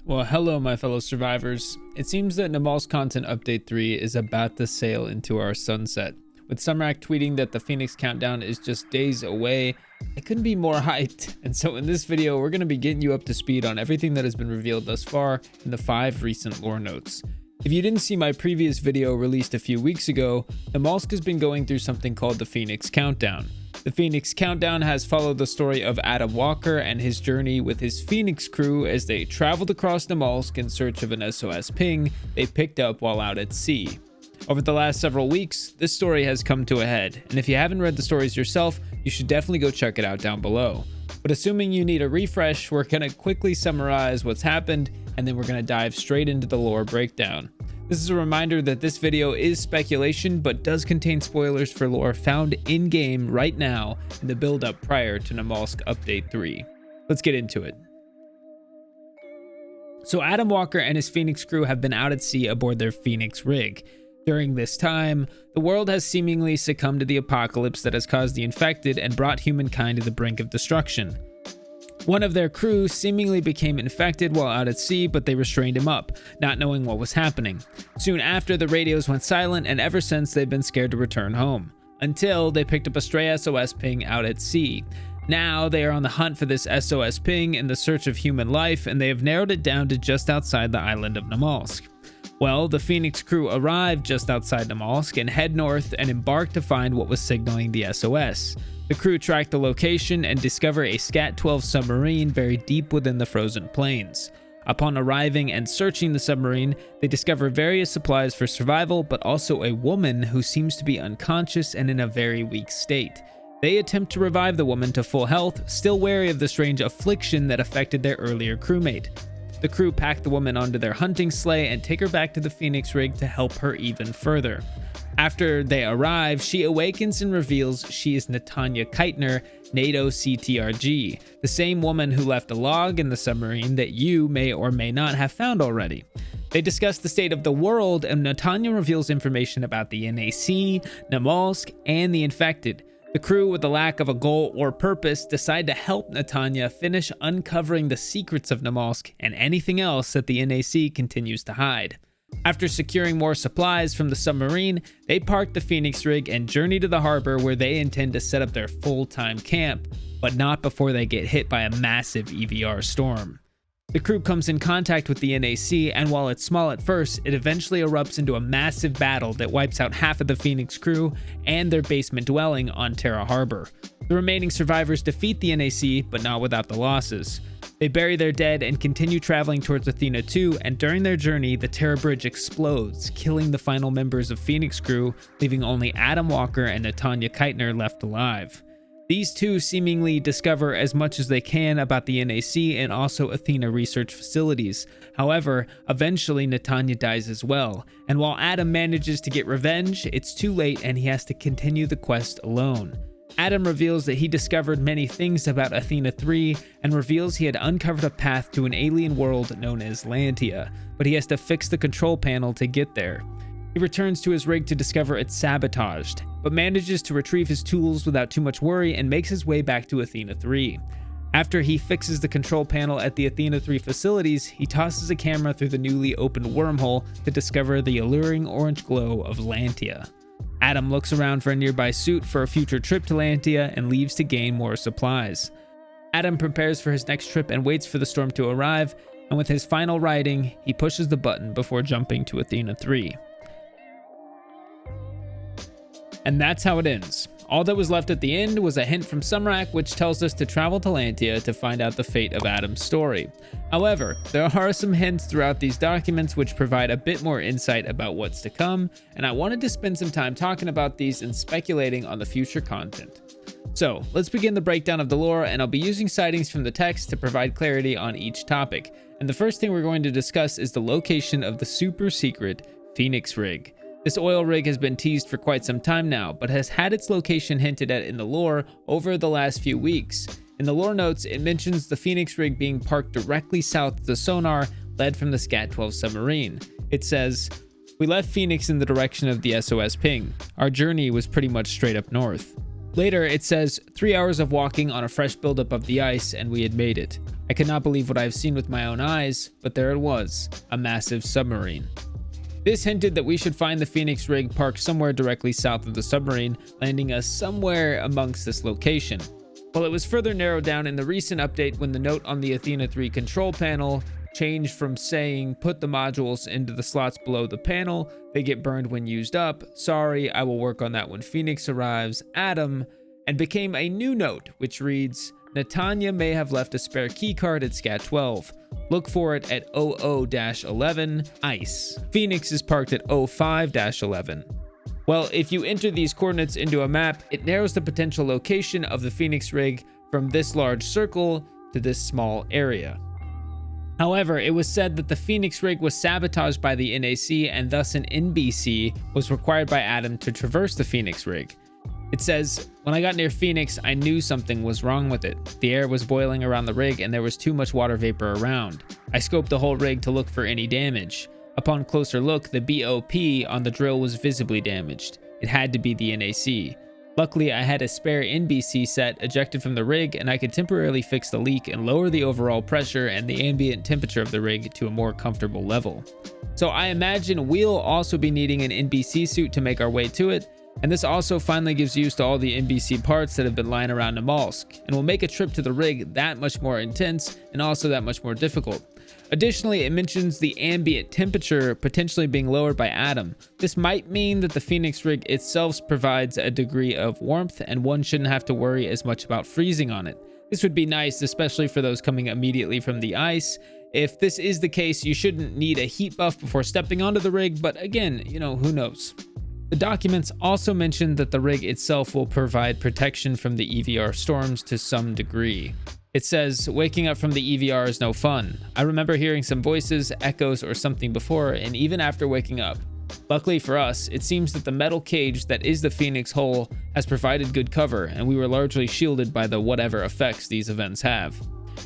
Well, hello, my fellow survivors. It seems that Namalsk Content Update 3 is about to sail into our sunset. With Sumrak tweeting that the Phoenix countdown is just days away, I couldn't be more hyped. And so in this video, we're going to be getting you up to speed on everything that has been revealed thus far in the 5 recent lore notes. If you didn't see my previous video released a few weeks ago, Namalsk has been going through something called the Phoenix Countdown. The Phoenix Countdown has followed the story of Adam Walker and his journey with his Phoenix crew as they traveled across Namalsk in search of an SOS ping they picked up while out at sea. Over the last several weeks, this story has come to a head, and if you haven't read the stories yourself, you should definitely go check it out down below. But assuming you need a refresh, we're going to quickly summarize what's happened, and then we're going to dive straight into the lore breakdown. This is a reminder that this video is speculation, but does contain spoilers for lore found in-game right now in the build-up prior to Namalsk Update 3. Let's get into it. So Adam Walker and his Phoenix crew have been out at sea aboard their Phoenix rig. During this time, the world has seemingly succumbed to the apocalypse that has caused the infected and brought humankind to the brink of destruction. One of their crew seemingly became infected while out at sea, but they restrained him up, not knowing what was happening. Soon after, the radios went silent, and ever since they've been scared to return home, until they picked up a stray SOS ping out at sea. Now they are on the hunt for this SOS ping in the search of human life, and they have narrowed it down to just outside the island of Namalsk. Well, the Phoenix crew arrived just outside Namalsk and head north and embarked to find what was signaling the SOS. The crew track the location and discover a Scat-12 submarine buried deep within the frozen plains. Upon arriving and searching the submarine, they discover various supplies for survival, but also a woman who seems to be unconscious and in a very weak state. They attempt to revive the woman to full health, still wary of the strange affliction that affected their earlier crewmate. The crew pack the woman onto their hunting sleigh and take her back to the Phoenix rig to help her even further. After they arrive, she awakens and reveals she is Natanya Keitner, NATO CTRG, the same woman who left a log in the submarine that you may or may not have found already. They discuss the state of the world, and Natanya reveals information about the NAC, Namalsk, and the infected. The crew, with the lack of a goal or purpose, decide to help Natanya finish uncovering the secrets of Namalsk and anything else that the NAC continues to hide. After securing more supplies from the submarine, they park the Phoenix rig and journey to the harbor where they intend to set up their full-time camp, but not before they get hit by a massive EVR storm. The crew comes in contact with the NAC, and while it's small at first, it eventually erupts into a massive battle that wipes out half of the Phoenix crew and their basement dwelling on Terra Harbor. The remaining survivors defeat the NAC, but not without the losses. They bury their dead and continue traveling towards Athena 2, and during their journey, the Terra Bridge explodes, killing the final members of Phoenix crew, leaving only Adam Walker and Natanya Keitner left alive. These two seemingly discover as much as they can about the NAC and also Athena research facilities. However, eventually Natanya dies as well, and while Adam manages to get revenge, it's too late and he has to continue the quest alone. Adam reveals that he discovered many things about Athena 3 and reveals he had uncovered a path to an alien world known as Lantia, but he has to fix the control panel to get there. He returns to his rig to discover it's sabotaged, but manages to retrieve his tools without too much worry and makes his way back to Athena 3. After he fixes the control panel at the Athena 3 facilities, he tosses a camera through the newly opened wormhole to discover the alluring orange glow of Lantia. Adam looks around for a nearby suit for a future trip to Lantia and leaves to gain more supplies. Adam prepares for his next trip and waits for the storm to arrive, and with his final riding, he pushes the button before jumping to Athena 3. And that's how it ends. All that was left at the end was a hint from Sumrak, which tells us to travel to Lantia to find out the fate of Adam's story. However, there are some hints throughout these documents which provide a bit more insight about what's to come, and I wanted to spend some time talking about these and speculating on the future content. So, let's begin the breakdown of the lore, and I'll be using sightings from the text to provide clarity on each topic. And the first thing we're going to discuss is the location of the super secret Phoenix rig. This oil rig has been teased for quite some time now, but has had its location hinted at in the lore over the last few weeks. In the lore notes, it mentions the Phoenix rig being parked directly south of the sonar led from the Scat-12 submarine. It says, "We left Phoenix in the direction of the SOS ping. Our journey was pretty much straight up north." Later, it says, 3 hours of walking on a fresh buildup of the ice and we had made it. I could not believe what I have seen with my own eyes, but there it was, a massive submarine. This hinted that we should find the Phoenix rig parked somewhere directly south of the submarine, landing us somewhere amongst this location. Well, it was further narrowed down in the recent update when the note on the Athena 3 control panel changed from saying put the modules into the slots below the panel, they get burned when used up, sorry, I will work on that when Phoenix arrives, Adam, and became a new note which reads, Netanya may have left a spare keycard at SCAT 12. Look for it at 00-11 ICE. Phoenix is parked at 05-11. Well, if you enter these coordinates into a map, it narrows the potential location of the Phoenix rig from this large circle to this small area. However, it was said that the Phoenix rig was sabotaged by the NAC and thus an NBC was required by Adam to traverse the Phoenix rig. It says, when I got near Phoenix, I knew something was wrong with it. The air was boiling around the rig and there was too much water vapor around. I scoped the whole rig to look for any damage. Upon closer look, the BOP on the drill was visibly damaged. It had to be the NAC. Luckily, I had a spare NBC set ejected from the rig and I could temporarily fix the leak and lower the overall pressure and the ambient temperature of the rig to a more comfortable level. So I imagine we'll also be needing an NBC suit to make our way to it, and this also finally gives use to all the NBC parts that have been lying around Namalsk, and will make a trip to the rig that much more intense and also that much more difficult. Additionally, it mentions the ambient temperature potentially being lowered by Adam. This might mean that the Phoenix rig itself provides a degree of warmth and one shouldn't have to worry as much about freezing on it. This would be nice, especially for those coming immediately from the ice. If this is the case, you shouldn't need a heat buff before stepping onto the rig, but again, who knows? The documents also mention that the rig itself will provide protection from the EVR storms to some degree. It says, waking up from the EVR is no fun. I remember hearing some voices, echoes, or something before, and even after waking up. Luckily for us, it seems that the metal cage that is the Phoenix hull has provided good cover, and we were largely shielded by the whatever effects these events have.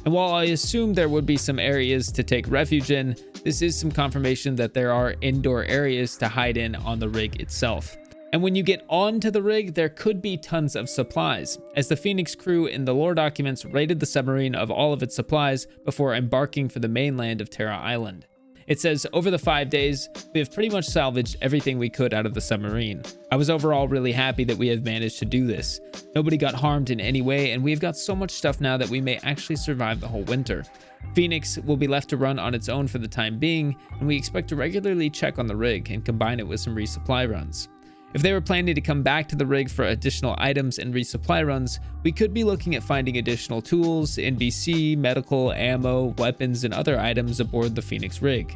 And while I assume there would be some areas to take refuge in, this is some confirmation that there are indoor areas to hide in on the rig itself. And when you get onto the rig, there could be tons of supplies, as the Phoenix crew in the lore documents raided the submarine of all of its supplies before embarking for the mainland of Terra Island. It says, over the 5 days, we have pretty much salvaged everything we could out of the submarine. I was overall really happy that we have managed to do this. Nobody got harmed in any way, and we've got so much stuff now that we may actually survive the whole winter. Phoenix will be left to run on its own for the time being, and we expect to regularly check on the rig and combine it with some resupply runs. If they were planning to come back to the rig for additional items and resupply runs, we could be looking at finding additional tools, NBC, medical, ammo, weapons, and other items aboard the Phoenix rig.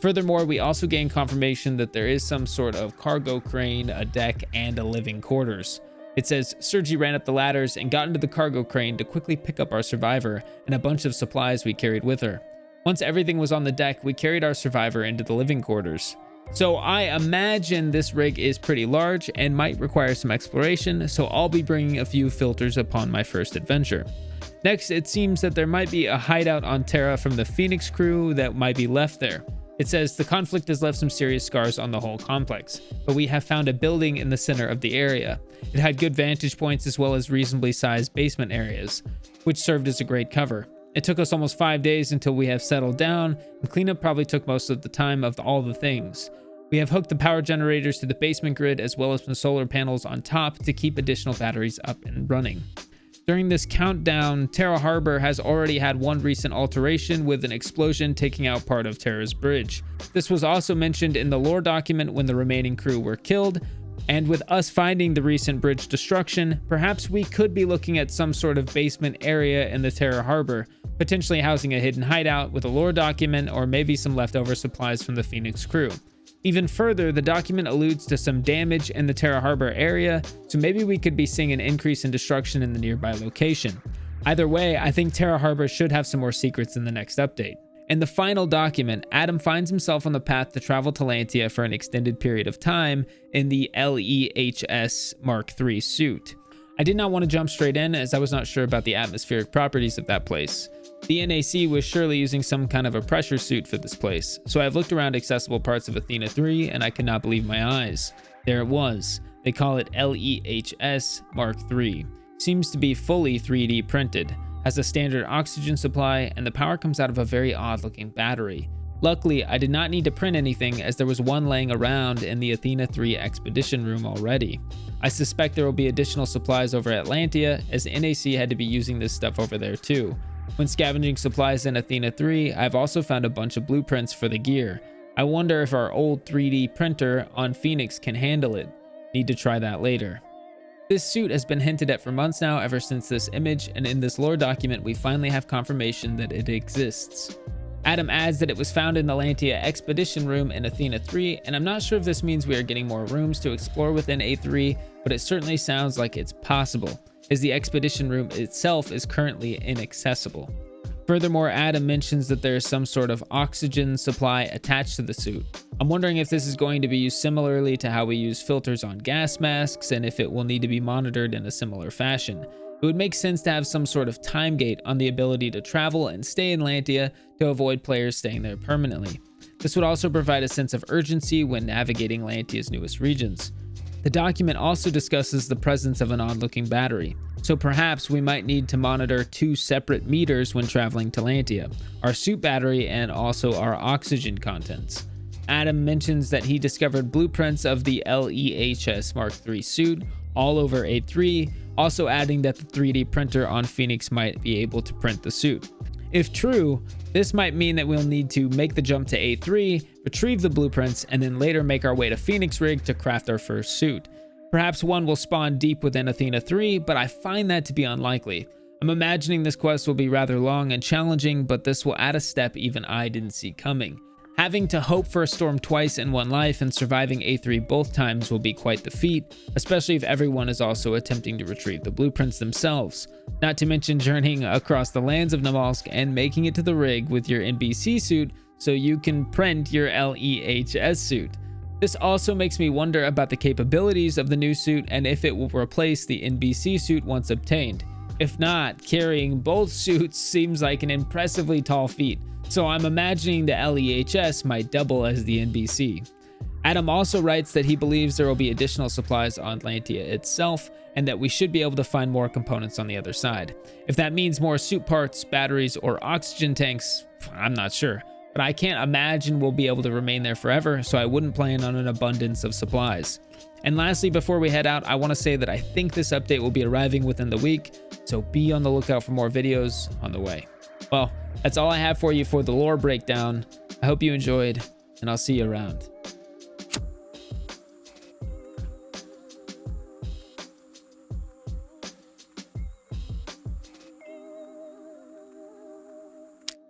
Furthermore, we also gained confirmation that there is some sort of cargo crane, a deck, and a living quarters. It says, Sergi ran up the ladders and got into the cargo crane to quickly pick up our survivor and a bunch of supplies we carried with her. Once everything was on the deck, we carried our survivor into the living quarters. So I imagine this rig is pretty large and might require some exploration, so I'll be bringing a few filters upon my first adventure. Next, it seems that there might be a hideout on Terra from the Phoenix crew that might be left there. It says the conflict has left some serious scars on the whole complex, but we have found a building in the center of the area. It had good vantage points as well as reasonably sized basement areas, which served as a great cover. It took us almost 5 days until we have settled down, and cleanup probably took most of the time of all the things. We have hooked the power generators to the basement grid as well as some solar panels on top to keep additional batteries up and running. During this countdown, Terra Harbor has already had one recent alteration with an explosion taking out part of Terra's bridge. This was also mentioned in the lore document when the remaining crew were killed, and with us finding the recent bridge destruction, perhaps we could be looking at some sort of basement area in the Terra Harbor, potentially housing a hidden hideout with a lore document or maybe some leftover supplies from the Phoenix crew. Even further, the document alludes to some damage in the Terra Harbor area, so maybe we could be seeing an increase in destruction in the nearby location. Either way, I think Terra Harbor should have some more secrets in the next update. In the final document, Adam finds himself on the path to travel to Lantia for an extended period of time in the LEHS Mark III suit. I did not want to jump straight in as I was not sure about the atmospheric properties of that place. The NAC was surely using some kind of a pressure suit for this place, so I've looked around accessible parts of Athena 3 and I could not believe my eyes. There it was. They call it LEHS Mark III. Seems to be fully 3D printed. has a standard oxygen supply, and the power comes out of a very odd looking battery. Luckily, I did not need to print anything as there was one laying around in the Athena 3 expedition room already. I suspect there will be additional supplies over Atlantia, as NAC had to be using this stuff over there too. When scavenging supplies in Athena 3, I've also found a bunch of blueprints for the gear. I wonder if our old 3D printer on Phoenix can handle it. Need to try that later. This suit has been hinted at for months now ever since this image, and in this lore document we finally have confirmation that it exists. Adam adds that it was found in the Atlantia expedition room in Athena 3, and I'm not sure if this means we are getting more rooms to explore within A3, but it certainly sounds like it's possible, as the expedition room itself is currently inaccessible. Furthermore, Adam mentions that there is some sort of oxygen supply attached to the suit. I'm wondering if this is going to be used similarly to how we use filters on gas masks, and if it will need to be monitored in a similar fashion. It would make sense to have some sort of time gate on the ability to travel and stay in Atlantia to avoid players staying there permanently. This would also provide a sense of urgency when navigating Atlantia's newest regions. The document also discusses the presence of an odd-looking battery, so perhaps we might need to monitor two separate meters when traveling to Atlantia, our suit battery and also our oxygen contents. Adam mentions that he discovered blueprints of the LEHS Mark III suit all over A3, also adding that the 3D printer on Phoenix might be able to print the suit. If true, this might mean that we'll need to make the jump to A3, retrieve the blueprints, and then later make our way to Phoenix Rig to craft our first suit. Perhaps one will spawn deep within Athena 3, but I find that to be unlikely. I'm imagining this quest will be rather long and challenging, but this will add a step even I didn't see coming. Having to hope for a storm twice in one life and surviving A3 both times will be quite the feat, especially if everyone is also attempting to retrieve the blueprints themselves. Not to mention journeying across the lands of Namalsk and making it to the rig with your NBC suit so you can print your LEHS suit. This also makes me wonder about the capabilities of the new suit and if it will replace the NBC suit once obtained. If not, carrying both suits seems like an impressively tall feat, so I'm imagining the LEHS might double as the NBC. Adam also writes that he believes there will be additional supplies on Atlantia itself, and that we should be able to find more components on the other side. If that means more suit parts, batteries, or oxygen tanks, I'm not sure. But I can't imagine we'll be able to remain there forever, so I wouldn't plan on an abundance of supplies. And lastly, before we head out, I want to say that I think this update will be arriving within the week, so be on the lookout for more videos on the way. Well, that's all I have for you for the lore breakdown. I hope you enjoyed, and I'll see you around.